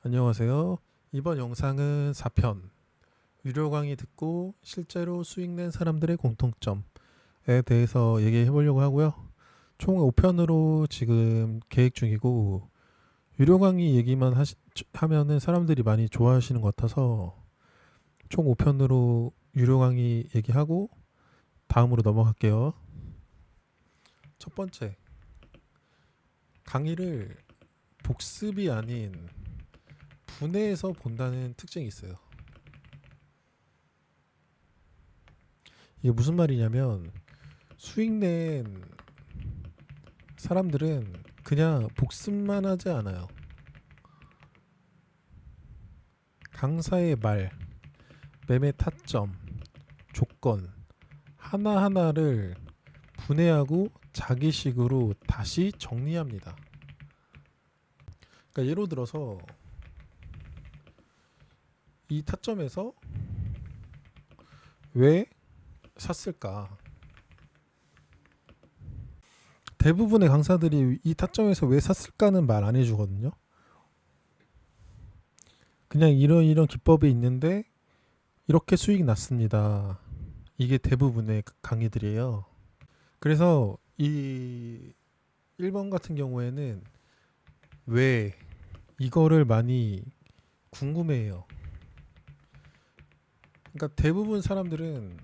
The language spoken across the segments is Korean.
안녕하세요. 이번 영상은 4편 유료 강의 듣고 실제로 수익 낸 사람들의 공통점에 대해서 얘기해 보려고 하고요. 총 5편으로 지금 계획 중이고 유료 강의 얘기만 하면은 사람들이 많이 좋아하시는 것 같아서 총 5편으로 유료 강의 얘기하고 다음으로 넘어갈게요. 첫 번째, 강의를 복습이 아닌 분해해서 본다는 특징이 있어요. 이게 무슨 말이냐면 수익 낸 사람들은 그냥 복습만 하지 않아요. 강사의 말, 매매 타점, 조건 하나하나를 분해하고 자기식으로 다시 정리합니다. 그러니까 예로 들어서 이 타점에서 왜 샀을까? 대부분의 강사들이 이 타점에서 왜 샀을까는 말 안 해주거든요. 그냥 이런 기법이 있는데 이렇게 수익이 났습니다. 이게 대부분의 강의들이에요. 그래서 이 1번 같은 경우에는 왜 이거를 많이 궁금해해요. 그러니까 대부분 사람들은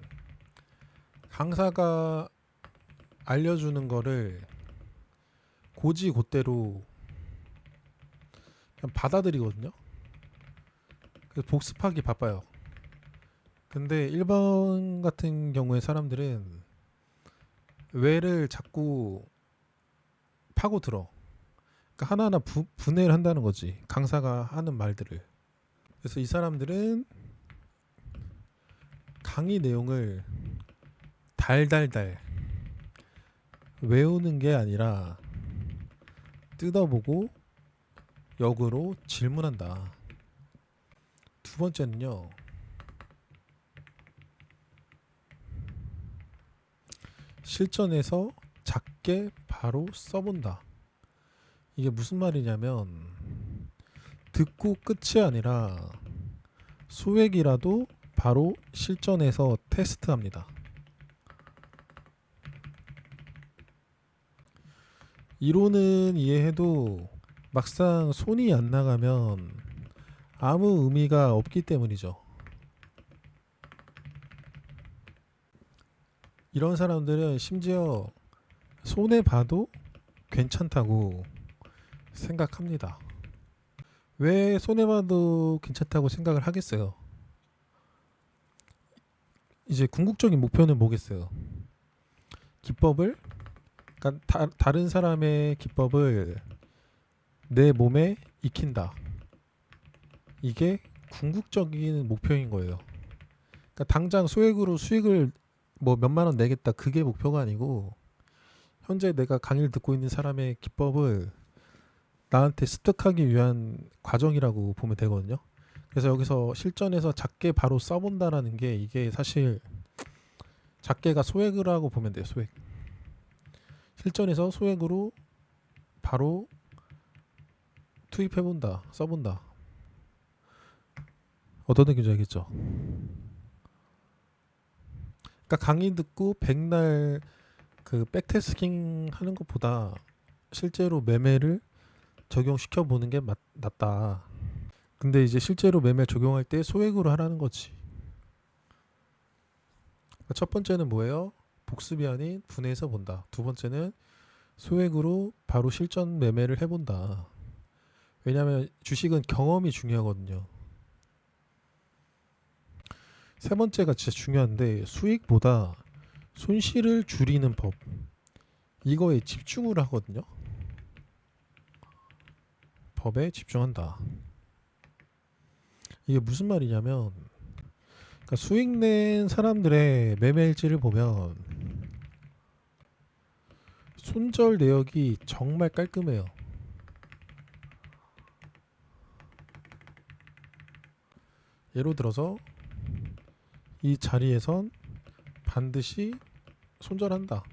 강사가 알려주는 거를 고지고대로 그냥 받아들이거든요. 그래서 복습하기 바빠요. 근데 1번 같은 경우에 사람들은 왜를 자꾸 파고들어. 그러니까 하나하나 분해를 한다는 거지. 강사가 하는 말들을. 그래서 이 사람들은 강의 내용을 달달달 외우는 게 아니라 뜯어보고 역으로 질문한다. 두 번째는요. 실전에서 작게 바로 써본다. 이게 무슨 말이냐면 듣고 끝이 아니라 소액이라도 바로 실전에서 테스트합니다. 이론은 이해해도 막상 손이 안 나가면 아무 의미가 없기 때문이죠. 이런 사람들은 심지어 손해 봐도 괜찮다고 생각합니다. 왜 손해 봐도 괜찮다고 생각을 하겠어요? 이제 궁극적인 목표는 뭐겠어요? 기법을, 그러니까 다른 사람의 기법을 내 몸에 익힌다. 이게 궁극적인 목표인 거예요. 그러니까 당장 소액으로 수익을 뭐 몇만 원 내겠다, 그게 목표가 아니고 현재 내가 강의를 듣고 있는 사람의 기법을 나한테 습득하기 위한 과정이라고 보면 되거든요. 그래서 여기서 실전에서 작게 바로 써본다라는 게 이게 사실 작게가 소액이라고 보면 돼요. 소액. 실전에서 소액으로 바로 투입해본다, 써본다. 어떤 느낌인지 알겠죠? 그러니까 강의 듣고 백날 그 백테스팅 하는 것보다 실제로 매매를 적용시켜 보는 게 낫다. 근데 이제 실제로 매매 적용할 때 소액으로 하라는 거지. 그러니까 첫 번째는 뭐예요? 복습이 아닌 분해해서 본다. 두 번째는 소액으로 바로 실전 매매를 해본다. 왜냐하면 주식은 경험이 중요하거든요. 세 번째가 진짜 중요한데 수익보다 손실을 줄이는 법, 이거에 집중을 하거든요. 법에 집중한다. 이게 무슨 말이냐면 그러니까 수익 낸 사람들의 매매 일지를 보면 손절 내역이 정말 깔끔해요. 예를 들어서 이 자리에선 반드시 손절한다.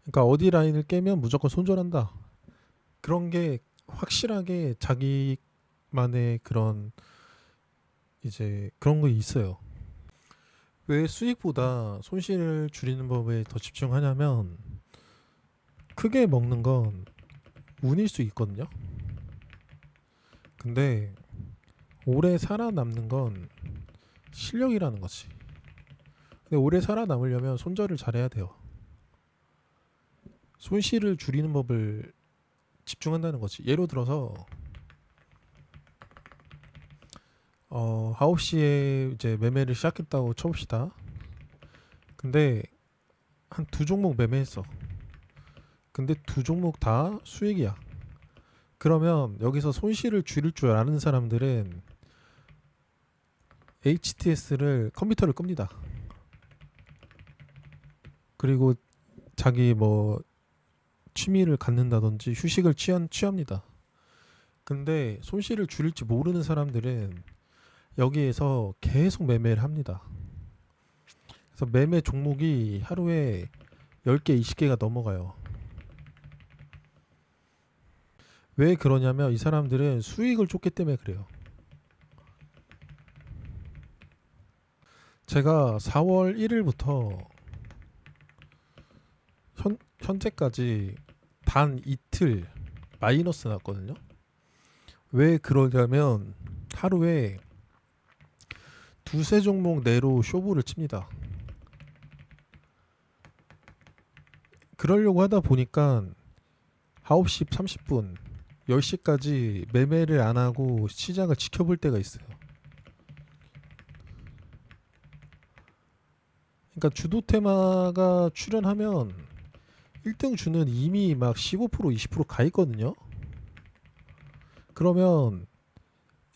그러니까 어디 라인을 깨면 무조건 손절한다. 그런 게 확실하게 자기만의 그런 이제 그런 거 있어요. 왜 수익보다 손실을 줄이는 법에 더 집중하냐면 크게 먹는 건 운일 수 있거든요. 근데 오래 살아남는 건 실력이라는 거지. 근데 오래 살아남으려면 손절을 잘해야 돼요. 손실을 줄이는 법을 집중한다는 거지. 예를 들어서 9시에 이제 매매를 시작했다고 쳐봅시다. 근데 한 두 종목 매매했어. 근데 두 종목 다 수익이야. 그러면 여기서 손실을 줄일 줄 아는 사람들은 HTS를 컴퓨터를 끕니다. 그리고 자기 뭐 취미를 갖는다든지 휴식을 취합니다. 근데 손실을 줄일지 모르는 사람들은 여기에서 계속 매매를 합니다. 그래서 매매 종목이 하루에 10개, 20개가 넘어가요. 왜 그러냐면 이 사람들은 수익을 쫓기 때문에 그래요. 제가 4월 1일부터 현재까지 단 이틀 마이너스 났거든요. 왜 그러냐면 하루에 두세 종목 내로 쇼부를 칩니다. 그러려고 하다 보니까 9시 30분, 10시까지 매매를 안 하고 시장을 지켜볼 때가 있어요. 그러니까 주도 테마가 출현하면 1등 주는 이미 막 15% 20%가 있거든요. 그러면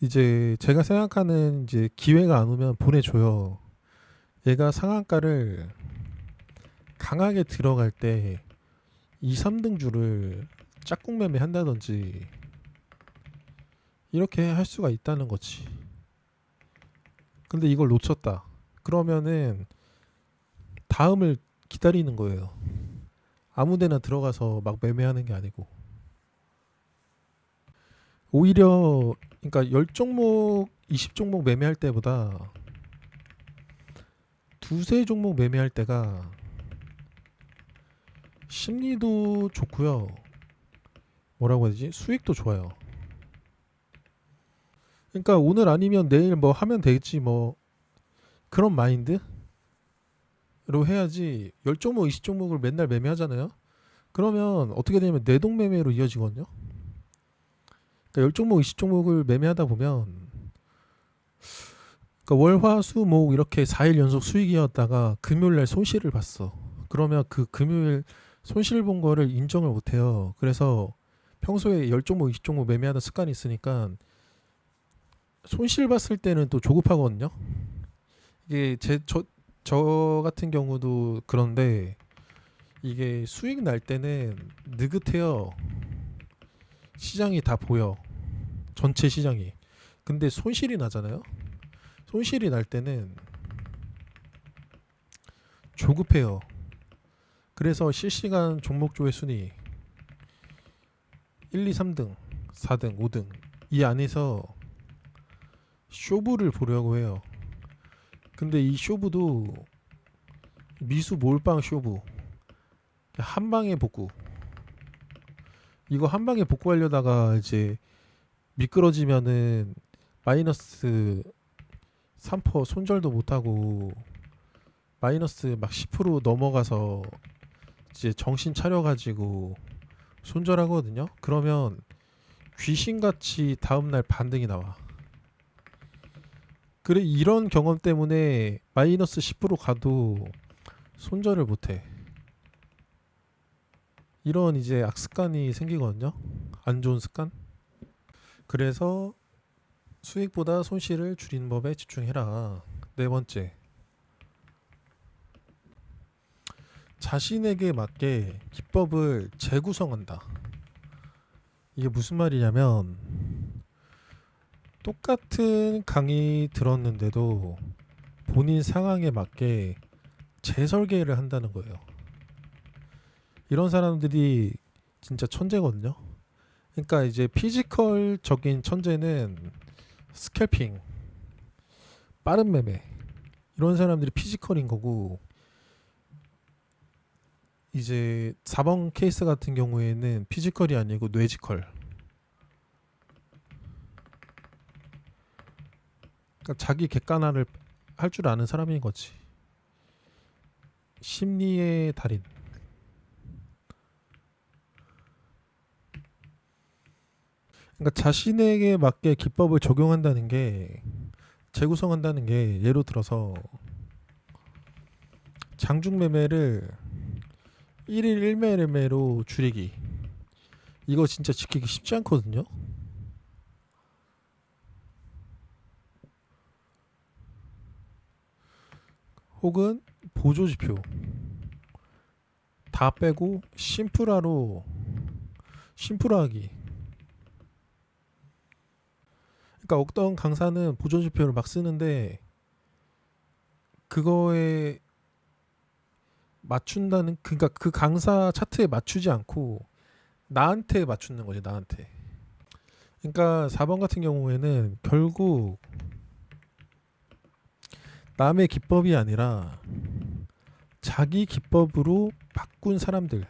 이제 제가 생각하는 이제 기회가 안 오면 보내줘요. 얘가 상한가를 강하게 들어갈 때 2, 3등 주를 짝꿍 매매 한다든지 이렇게 할 수가 있다는 거지. 근데 이걸 놓쳤다. 그러면은 다음을 기다리는 거예요. 아무데나 들어가서 막 매매하는 게 아니고. 오히려 그러니까 10종목, 20종목 매매할 때보다 두세 종목 매매할 때가 심리도 좋고요. 뭐라고 해야 되지? 수익도 좋아요. 그러니까 오늘 아니면 내일 뭐 하면 되겠지 뭐 그런 마인드로 해야지 10종목, 20종목을 맨날 매매하잖아요. 그러면 어떻게 되냐면 내동매매로 이어지거든요. 그러니까 10종목, 20종목을 매매하다 보면 그러니까 월, 화, 수, 목 이렇게 4일 연속 수익이었다가 금요일날 손실을 봤어. 그러면 그 금요일 손실 본 거를 인정을 못 해요. 그래서 평소에 10종목, 20종목 매매하던 습관이 있으니까 손실 봤을 때는 또 조급하거든요. 이게 저 같은 경우도 그런데 이게 수익 날 때는 느긋해요. 시장이 다 보여. 전체 시장이. 근데 손실이 나잖아요. 손실이 날 때는 조급해요. 그래서 실시간 종목조회 순위 1, 2, 3등, 4등, 5등 이 안에서 쇼부를 보려고 해요. 근데 이 쇼부도 미수 몰빵 쇼부 한 방에 복구. 이거 한 방에 복구하려다가 이제 미끄러지면은 마이너스 3% 손절도 못하고 마이너스 막 10% 넘어가서 이제 정신 차려가지고 손절하거든요. 그러면 귀신같이 다음날 반등이 나와. 그래 이런 경험 때문에 마이너스 10% 가도 손절을 못해. 이런 이제 악습관이 생기거든요. 안 좋은 습관. 그래서 수익보다 손실을 줄이는 법에 집중해라. 네 번째, 자신에게 맞게 기법을 재구성한다. 이게 무슨 말이냐면 똑같은 강의 들었는데도 본인 상황에 맞게 재설계를 한다는 거예요. 이런 사람들이 진짜 천재거든요. 그러니까 이제 피지컬적인 천재는 스캘핑, 빠른 매매 이런 사람들이 피지컬인 거고, 이제 4번 케이스 같은 경우에는 피지컬이 아니고 뇌지컬. 그러니까 자기 객관화를 할 줄 아는 사람인 거지. 심리의 달인. 그러니까 자신에게 맞게 기법을 적용한다는 게, 재구성한다는 게, 예로 들어서 장중 매매를 1일 1매매로 줄이기. 이거 진짜 지키기 쉽지 않거든요. 혹은 보조지표 다 빼고 심플하기. 그러니까 어떤 강사는 보조지표를 막 쓰는데 그거에 맞춘다는, 그러니까 그 강사 차트에 맞추지 않고 나한테 맞추는 거지, 나한테. 그러니까 4번 같은 경우에는 결국 남의 기법이 아니라 자기 기법으로 바꾼 사람들,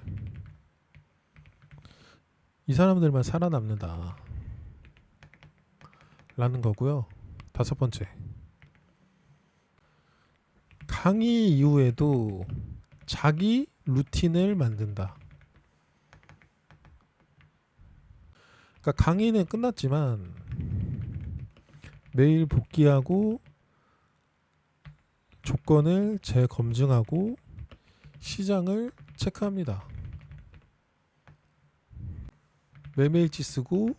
이 사람들만 살아남는다 라는 거고요. 5번째, 강의 이후에도 자기 루틴을 만든다. 그러니까 강의는 끝났지만 매일 복귀하고 조건을 재검증하고 시장을 체크합니다. 매매일지 쓰고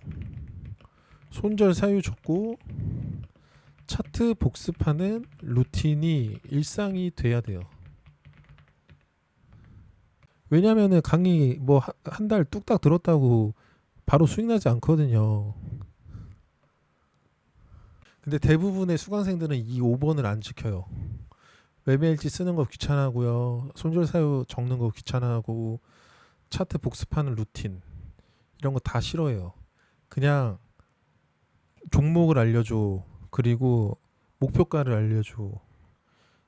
손절 사유 적고 차트 복습하는 루틴이 일상이 돼야 돼요. 왜냐면은 강의 뭐 한 달 뚝딱 들었다고 바로 수익 나지 않거든요. 근데 대부분의 수강생들은 이 5번을 안 지켜요. 매매일지 쓰는 거 귀찮아하고요. 손절 사유 적는 거 귀찮아하고 차트 복습하는 루틴 이런 거 다 싫어해요. 그냥 종목을 알려줘. 그리고 목표가를 알려줘.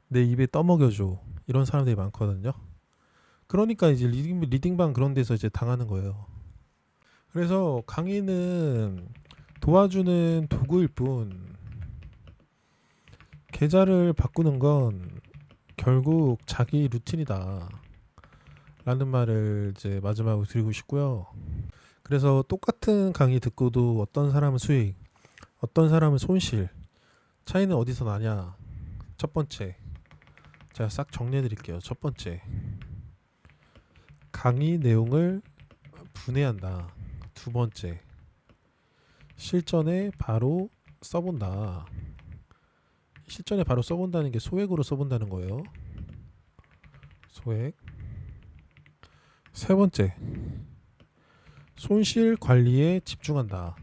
내 입에 떠먹여줘. 이런 사람들이 많거든요. 그러니까 이제 리딩방 그런 데서 이제 당하는 거예요. 그래서 강의는 도와주는 도구일 뿐, 계좌를 바꾸는 건 결국 자기 루틴이다 라는 말을 이제 마지막으로 드리고 싶고요. 그래서 똑같은 강의 듣고도 어떤 사람은 수익, 어떤 사람은 손실, 차이는 어디서 나냐? 첫 번째, 제가 싹 정리해 드릴게요. 첫 번째, 강의 내용을 분해한다. 두 번째, 실전에 바로 써본다. 실전에 바로 써본다는 게 소액으로 써본다는 거예요. 소액. 세 번째, 손실 관리에 집중한다.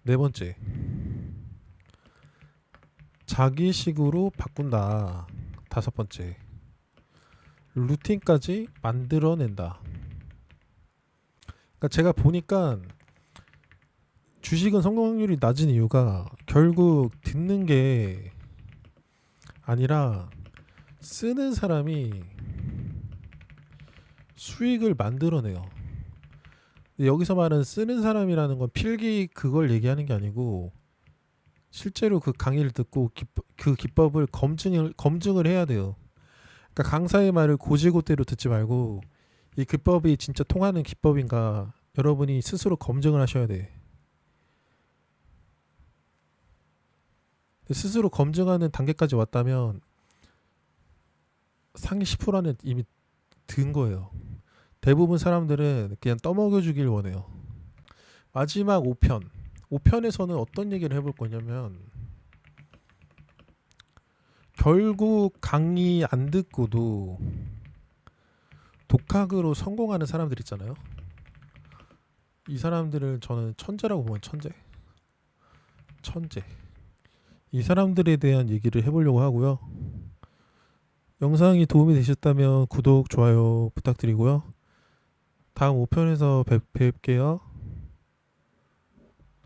네 번째, 자기식으로 바꾼다. 다섯 번째, 루틴까지 만들어낸다. 그러니까 제가 보니까 주식은 성공 확률이 낮은 이유가 결국 듣는 게 아니라 쓰는 사람이 수익을 만들어내요. 여기서 말하는 쓰는 사람이라는 건 필기 그걸 얘기하는 게 아니고 실제로 그 강의를 듣고 그 기법을 검증을 해야 돼요. 그러니까 강사의 말을 고지고대로 듣지 말고 이 기법이 진짜 통하는 기법인가 여러분이 스스로 검증을 하셔야 돼. 스스로 검증하는 단계까지 왔다면 상위 10%는 이미 든 거예요. 대부분 사람들은 그냥 떠먹여 주길 원해요. 마지막 5편. 5편에서는 어떤 얘기를 해볼 거냐면 결국 강의 안 듣고도 독학으로 성공하는 사람들 있잖아요. 이 사람들을 저는 천재라고 보면 천재. 이 사람들에 대한 얘기를 해보려고 하고요. 영상이 도움이 되셨다면 구독, 좋아요 부탁드리고요. 다음 5편에서 뵐게요.